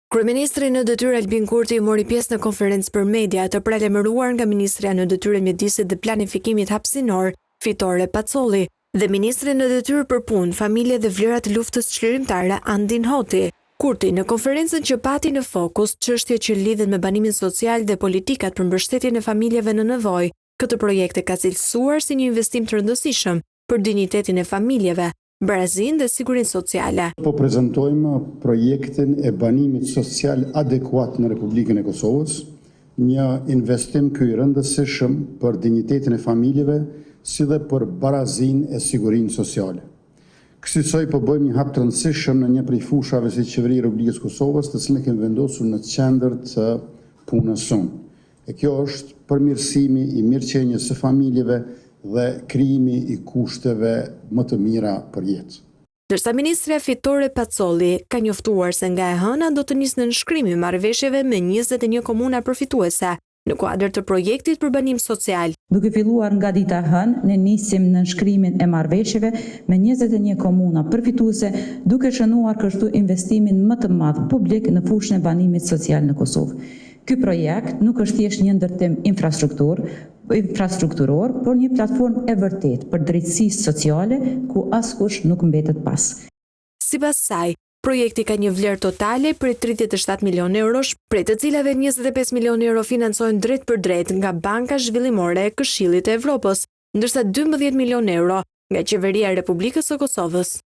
Kryeministri në detyrë Albin Kurti mori pjesë në konferencë për media të pralajmëruar nga Ministrja në detyrë Mjedisit dhe Planifikimit Hapësinor, Fitore Pacolli, dhe Ministri në detyrë për punë, familje dhe vlerat të luftës çlirimtare, Andin Hoti. Kurti në konferencën që pati në fokus çështje që lidhen me banimin social dhe politikat për mbështetjen e familjeve në nevojë, këtë projekte ka cilësuar si një investim të rëndësishëm për dinjitetin e familjeve, barazin dhe sigurinë sociale. Po prezantojmë projektin e banimit social adekuat në Republikën e Kosovës, një investim ky rëndësishëm për dinjitetin e familjeve, si dhe për barazin e sigurinë sociale. Kësaj po bëjmë një hap të rëndësishëm në një prej fushave si Qeveria e Republikës Kosovës, të cilën kemi vendosur në qendër të punës sonë. E kjo është përmirësimi i mirëqenies së familjeve dhe krijimi i kushteve më të mira për jetë. Ndërsa Ministrja Fitore Pacolli ka njoftuar se nga e hëna do të nisë nënshkrimi i marrëveshjeve me 21 komuna përfituese në kuadër të projektit për banim social. Duke filluar nga dita e hënë, ne nisim nënshkrimin e marrëveshjeve me 21 komuna përfituese, duke shënuar kështu investimin më të madh publik në fushën e banimit social në Kosovë. Ky projekt nuk është thjesht një ndërtim infrastrukturor, por një platformë e vërtetë për drejtësi sociale ku askush nuk mbetet pas. Sipas saj, projekti ka një vlerë totale prej 37 milionë eurosh, prej të cilave 25 milionë euro financohen drejt për drejt nga Banka Zhvillimore e Këshillit të Evropës, ndërsa 12 milionë euro nga Qeveria e Republikës së Kosovës.